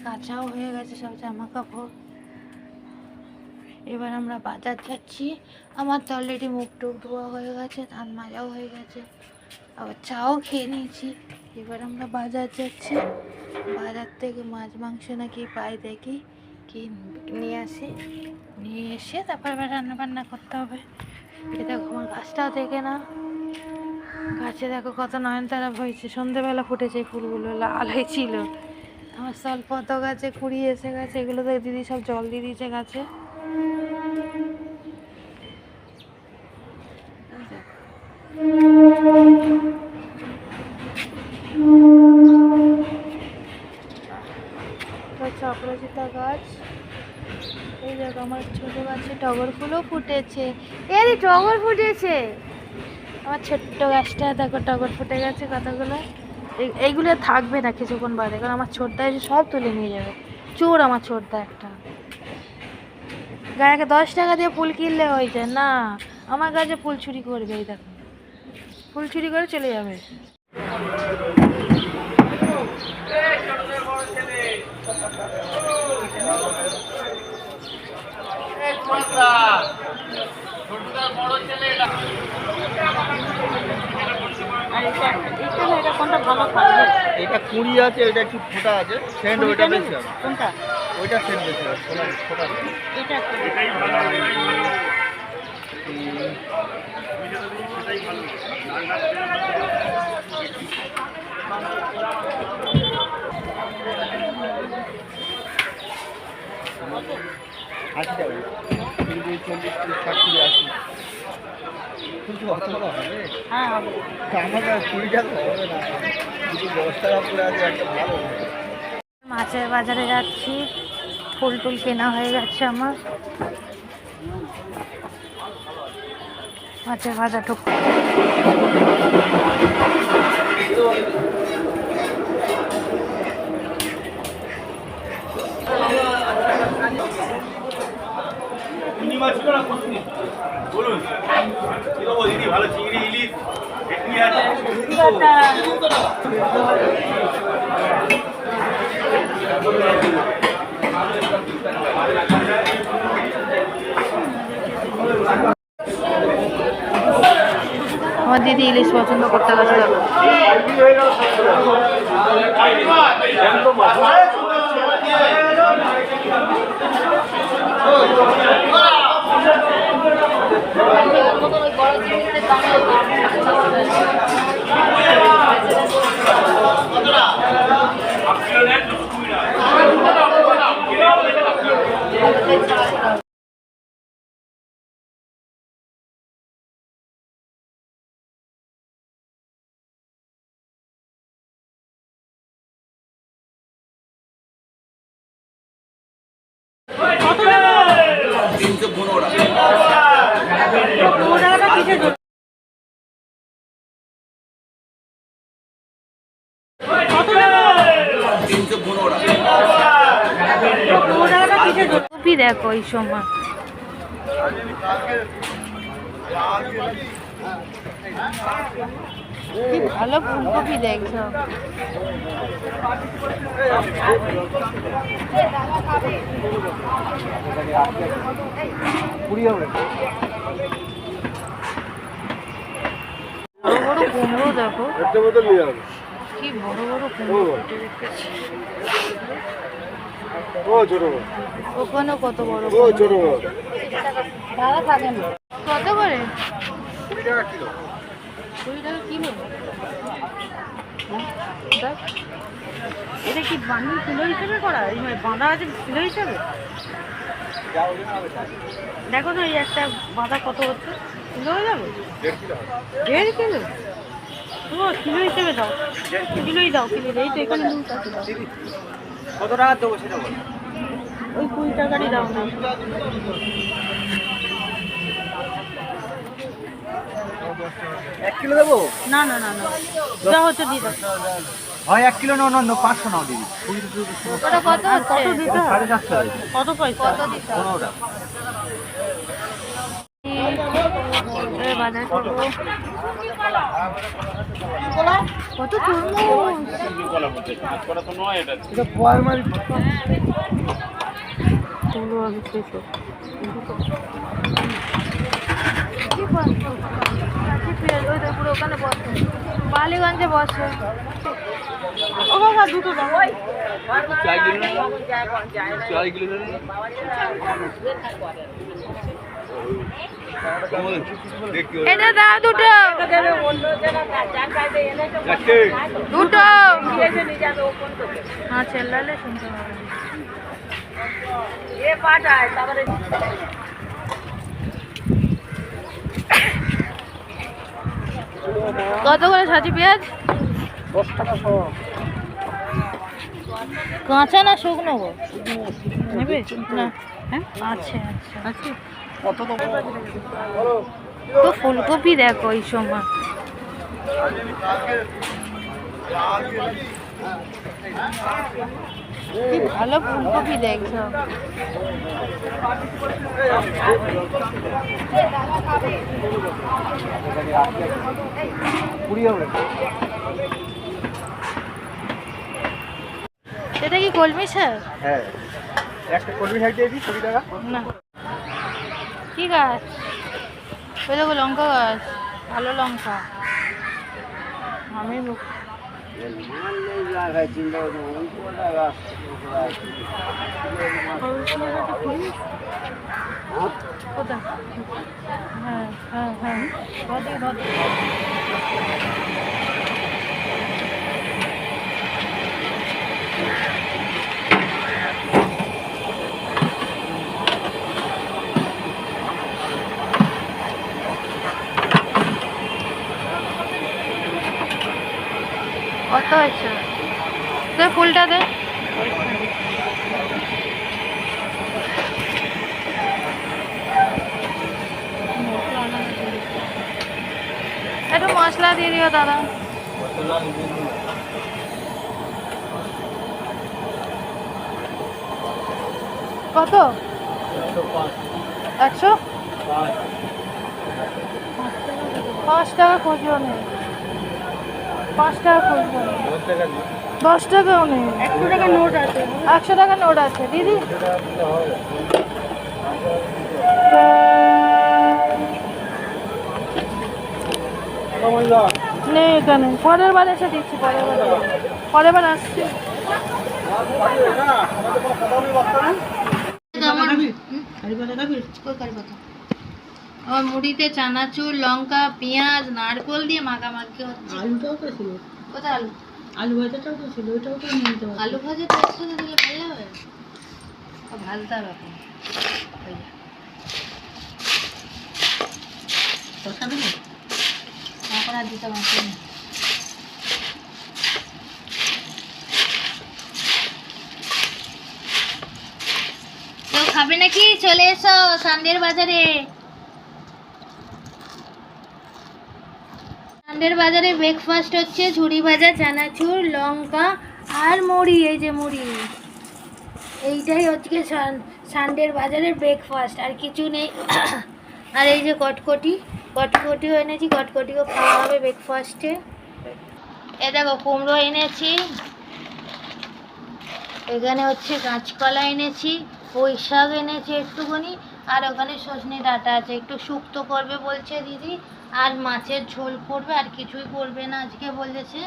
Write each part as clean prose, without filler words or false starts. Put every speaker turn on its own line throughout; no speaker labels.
কাঁচাও হয়ে গেছে সব জামা কাপড়। এবার আমরা বাজার যাচ্ছি। আমার তো অলরেডি মুখ টুক ধোয়া হয়ে গেছে, ধান মাজাও হয়ে গেছে, আবার চাও খেয়ে নিয়েছি। এবার আমরা বাজার যাচ্ছি। বাজার থেকে মাছ মাংস নাকি পাই দেখি, কি নিয়ে আসি, নিয়ে এসে তারপর এবার রান্না বান্না করতে হবে। এ দেখো আমার গাছটাও দেখে না, গাছে দেখো কত নয়নতারা হয়েছে, সন্ধেবেলা ফুটেছে ফুলগুলো, লাল হয়েছিল। আমার স্থলপদ্ম গাছে কুড়ি এসে গেছে, এগুলো তো দিদি সব জল দিয়ে দিয়েছে গাছে। অপরাজিতা গাছ, এই দেখো আমার ছোট গাছে টগর ফুলও ফুটেছে। এই টগর ফুটেছে আমার ছোট্ট গাছটা, দেখো টগর ফুটে গেছে কতগুলো। এইগুলো থাকবে না কিছুক্ষণ বাদে, কারণ আমার ছোটদা এসে সব তুলে নিয়ে যাবে। চোর আমার ছোটদা একটা, গায়ে 10 টাকা দিয়ে ফুল কিনলে হয়ে যায় না, আমার গাছে ফুল চুরি করবে। এই দেখো ফুল চুরি করে চলে যাবে।
এটা কুড়ি আছে, এটা একটু ফোটা আছে, সেন্ট ওইটা বেশি আছে।
কোনটা?
ওইটা সেন্ট বেশি আছে, ফোটা
এটা
আশি টাকা, 40, 60, 80 কিন্তু অত টাকা হবে?
হ্যাঁ হবে।
আমার কাছে 20 টাকা হবে না, কিন্তু 10 টাকা করে আছে একটা ভালো।
মাছের বাজারে যাচ্ছি, ফুল টুল কেনা হয়ে গেছে আমার। মাছের বাজার টুক
বলুন দিদি, ভালো চিংড়ি ইলিশ আছে?
আমার দিদি ইলিশ পছন্দ করতে গেছে। কপি দেখো এই সময় কি ভালো ফুলকপি দেখছো। বড় বড় কুমড়ো দেখো, কি বড় বড় কুমড়ো দেখতেছি। ওখানেও কত বড় দাদা খাবেন কত করে? 20 টাকা কিলো। 20 টাকা কিলো? এটা কি বান্ডিল কিলো হিসেবে করা? বাঁধা আছে কিলো হিসেবে? দেখো তো এই একটা বাঁধা কত হচ্ছে, কিলো হয়ে যাবে? 1.5 কিলো? ও কিলো হিসেবে দাও, কিলোই দাও, কিলো এই তো এখানে
কত টাকা দেবো সেটা বল।
ওই 20 টাকারই দাও না।
1 কিলো দেবো?
না না না না, যা হচ্ছে দিয়ে দাও।
হয় 1 কিলো, না 500 নাও দিদি।
ওটা কত হচ্ছে? কত দিতে হবে?
750।
কত পয়সা? কত দিতে হবে?
15 টাকা।
বাজার করবো। কত তরমুজ।
এটা প্রাইমারি
কি বলছো? কাঁচি পেঁয়াজ, ওই দেখো পুরো ওখানে বসে, বালিগঞ্জে বসে। ও বাবা দুটো দাও। এটা দাও দুটো, দুটো। হ্যাঁ চেল্লালে শুনতে পাবে। কত করে সাজি পেঁয়াজ?
10 টাকা সহ।
কাঁচা না শুকনো গো? নেবে না? হ্যাঁ আচ্ছা আচ্ছা।
কত দেবো?
তো ফুলকপি দেখো এই সময়। কি ভালো ফুলকপি দেখছো।
কুড়ি হবে।
এটা কি কলমি শাক?
হ্যাঁ, একটা কলমি শাক দিয়েছি 20 টাকা।
না কি গাছ? ওই দেখো লঙ্কা গাছ, ভালো লঙ্কা। আমি কোথায়? হ্যাঁ হ্যাঁ হ্যাঁ ধরে ধরে। কত হয়েছে? দে ফুলটা দে। একটু মশলা দিয়ে দিও দাদা। কত? 100? 5 টাকা খুচরো নেই, 5 টাকা খুচরো নেই, 10 টাকাও নেই। 100 টাকা নোট আছে, 100 টাকা নোট আছে দিদি। নেই এখানে, পরের বার এসে দিচ্ছি, পরের বার আসছি। আমার মুড়িতে চানাচুর, লঙ্কা, পেঁয়াজ, নারকোল দিয়ে মাখামাখি হচ্ছে।
আলুটাও তো ছিল,
কোথায় আলু?
আলু ভাজাটাও তো ছিল, ওইটাও তো নিয়ে নিতে পারো।
আলু ভাজাটা একসাথে দিলে ভালো হবে। ভাজতে হবে এখন।
শসা দেবে?
এখন আর দিতে পারছি না। কেউ খাবে নাকি? চলে এসো সান্ডের বাজারে। সান্ডের বাজারে ব্রেকফাস্ট হচ্ছে ঝুড়ি ভাজা, চানাচুর, লঙ্কা আর মুড়ি। এই যে মুড়ি, এইটাই হচ্ছে সান্ডের বাজারের ব্রেকফাস্ট, আর কিছু নেই। আর এই যে কটকটিও এনেছি, কটকটিও খাওয়া হবে ব্রেকফাস্টে। এ দেখো কুমড়ো এনেছি, এখানে হচ্ছে কাঁচকলা এনেছি, পুঁই শাক এনেছি একটুখানি, আর ওখানে সজনে ডাঁটা আছে, একটু শুক্তো করবে বলছে দিদি, আর মাছের ঝোল করবে, আর কিছুই করবে না আজকে বলেছে।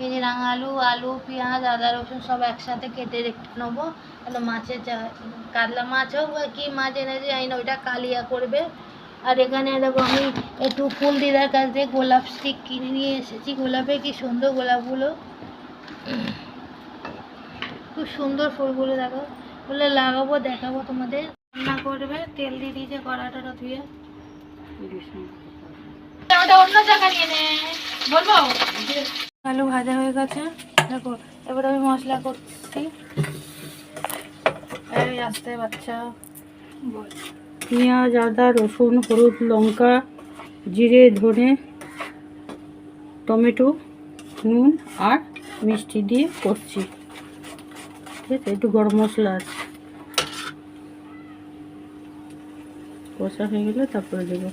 এই যে রাঙা আলু, আলু, পেঁয়াজ, আদা, রসুন সব একসাথে কেটে রেখে নেবো। তাহলে মাছের কাতলা মাছ হোক বা কী মাছ এনেছে জানি না, ওইটা কালিয়া করবে। আর এখানে দেখো আমি একটু ফুল দিদার কাছ থেকে গোলাপ স্টিক কিনে নিয়ে এসেছি। গোলাপের কি সুন্দর গোলাপগুলো, খুব সুন্দর ফুলগুলো। দেখো বলে লাগাবো, দেখাবো তোমাদের। রান্না করবে, তেল দিয়ে দিয়েছে কড়াটা ধুয়ে। ওটা অন্য জায়গা নিয়ে নে, বলবো। আলু ভাজা হয়ে গেছে, দেখো এবার আমি মশলা করছি। এই আস্তে বাচ্চা বল।
পেঁয়াজ, আদা, রসুন, হলুদ, লঙ্কা, জিরে, ধনে, টমেটো, নুন আর মিষ্টি দিয়ে করছি। ঠিক আছে, একটু গরম মশলা আছে, কষা হয়ে গেলে তারপরে দেবো।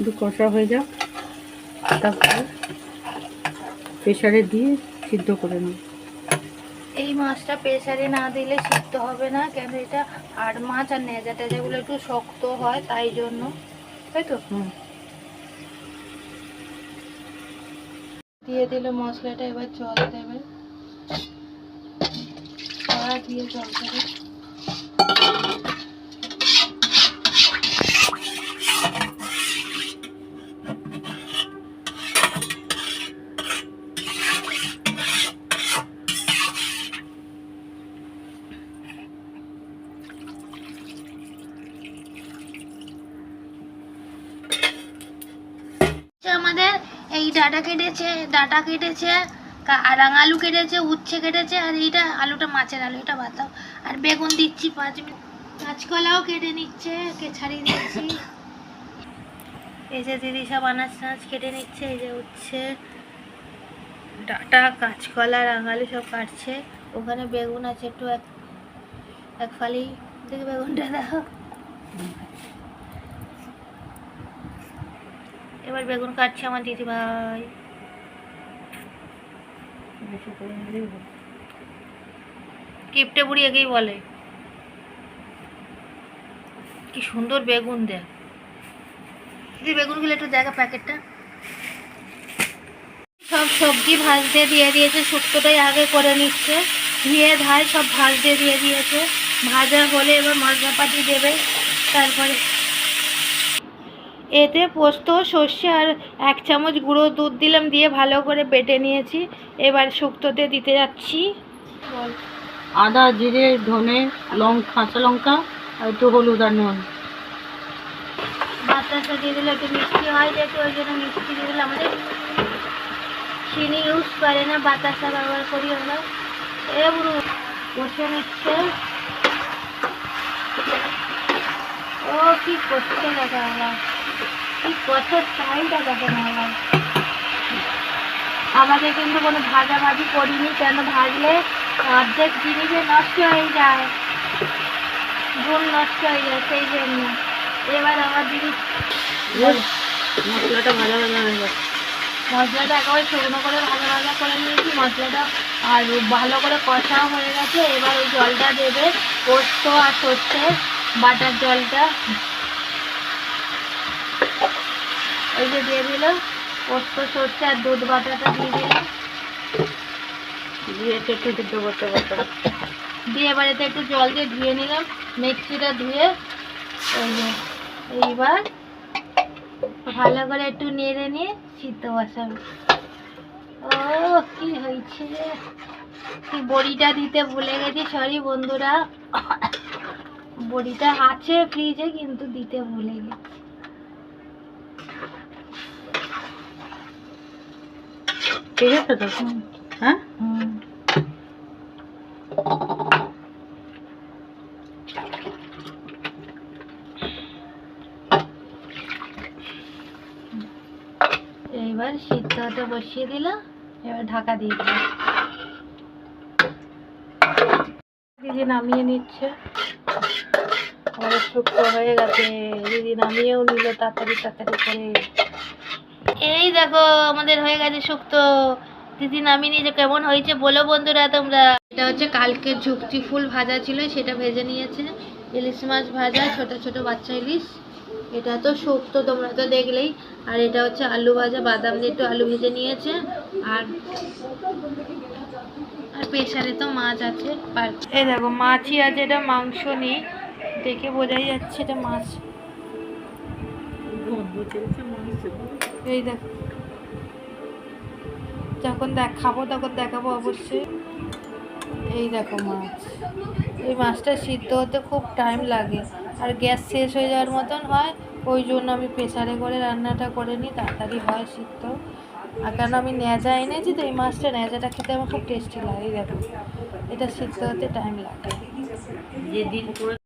একটু কষা হয়ে যাক, তারপর প্রেসারে দিয়ে সিদ্ধ করে নেব।
এই মাছটা প্রেসারে না দিলে সিদ্ধ হবে না, কেন এটা আর মাছ আর নেজা টেজাগুলো একটু শক্ত হয়, তাই জন্য, তাই তো। দিয়ে দিলে মশলাটা, এবার জল দেবে, কড়া দিয়ে জল দেবে। আমাদের এই ডাটা কেটেছে, রাঙা আলু কেটেছে, উচ্ছে কেটেছে, আর এইটা আলুটা মাছের আলু, এটা বাতাও। আর বেগুন দিচ্ছি 5 মিনিট, কাঁচকলাও কেটে নিচ্ছে, ছাড়িয়ে দিচ্ছি। এই যে দিদি সব আনাজ টানাজ কেটে নিচ্ছে, এই যে উচ্ছে, ডাটা, কাঁচকলা, রাঙা আলু সব কাটছে। ওখানে বেগুন আছে একটু, এক ফালি থেকে বেগুনটা দাও। এবার বেগুন কাটছে আমার দিদি ভাই। কিপটে বুড়ি একেই বলে। কি সুন্দর বেগুন দেয় দিদি, বেগুনগুলো একটু দেখা প্যাকেটটা। সব সবজি ভাজতে দিয়ে দিয়েছে, শুক্তোটাই আগে করে নিচ্ছে, ধুয়ে ধায় সব ভাজতে দিয়ে দিয়েছে। ভাজা হলে এবার মশলাপাতি দেবে, তারপরে এতে পোস্ত, সর্ষে আর 1 চামচ গুঁড়ো দুধ দিলাম, দিয়ে ভালো করে বেটে নিয়েছি। এবার শুক্তোতে দিতে যাচ্ছি।
আদা, জিরে, ধনে, কাঁচা লঙ্কা আর একটু হলুদ আর নুন।
বাতাসা দিয়ে দিলে একটু মিষ্টি হয়, যেহেতু ওই জন্য মিষ্টি দিয়ে দিলে। আমাদের চিনি ইউজ করে না, বাতাসা ব্যবহার করি আমরা। এবার বসে নিচ্ছে। ও কি করছে দেখা আমার, কি কত স্টাইলটা দেখেন আমার। আমাকে কিন্তু কোনো ভাজাভাজি করিনি, কেন ভাজলে অর্ধেক জিনিসে নষ্ট হয়ে যায়, গুণ নষ্ট হয়ে যায়, সেই জন্য। এবার আমার দিদি
মশলাটা ভাজা ভাজা হয়ে গেছে,
মশলাটা একেবারে শুকনো করে ভাজা ভাজা করে নিয়েছি মশলাটা, আর ভালো করে কষাও হয়ে গেছে। এবার ওই জলটা দেবে, পোস্ত আর সর্ষে বাটার জলটা, ওই যে দিয়ে দিল পোস্ত, সর্ষে আর দুধ বাটাটা দিয়ে দিলাম,
দিয়ে একটু সিদ্ধ করতে করতে
দিয়ে এবার এতে একটু জল দিয়ে ধুয়ে নিলাম, মিক্সিটা ধুয়ে। ওই যে এইবার ভালো করে একটু নেড়ে নিয়ে সিদ্ধ বসাবে। ও কি হয়েছে, কি বড়িটা দিতে ভুলে গেছি, সরি বন্ধুরা, বড়িটা আছে ফ্রিজে কিন্তু দিতে ভুলে গেছি।
ঠিক আছে তো? হ্যাঁ,
এইবার সিদ্ধ হতে বসিয়ে দিলাম, এবার ঢাকা দিয়ে দিলাম। দিদি নামিয়ে নিচ্ছে, আমাদের শুক্তো হয়ে গেছে। দিদি নামিয়েও নিল তাড়াতাড়ি করে। এই দেখো আমাদের হয়ে গেছে শুক্তো, দিদি নামিয়ে নিয়েছে। কেমন হয়েছে বলো বন্ধুরা তোমরা। এটা হচ্ছে কালকে ঝুকচি ফুল ভাজা ছিল, সেটা ভেজে নিয়েছে। ইলিশ মাছ ভাজা, ছোট ছোট বাচ্চা ইলিশ। এটা তো শুক্তো, তোমরা তো দেখলেই। আর এটা হচ্ছে আলু ভাজা, বাদাম দিয়ে একটু আলু ভেজে নিয়েছে। আর প্রেসারে তো মাছ আছে, এই দেখো মাছই আছে, এটা মাংস নেই, দেখে বোঝাই যাচ্ছে এটা মাছ। এই দেখো, যখন খাবো তখন দেখাবো অবশ্যই। এই দেখো মাছ, এই মাছটা সিদ্ধ হতে খুব টাইম লাগে, আর গ্যাস শেষ হয়ে যাওয়ার মতন হয়, ওই জন্য আমি প্রেসারে করে রান্নাটা করে নিই, তাড়াতাড়ি হয় সিদ্ধ। আর কেন আমি ন্যাজা এনেছি তো, এই মাছটা ন্যাজাটা খেতে আমার খুব টেস্টি লাগে। দেখো এটা সিদ্ধ হতে টাইম লাগে।
যেদিন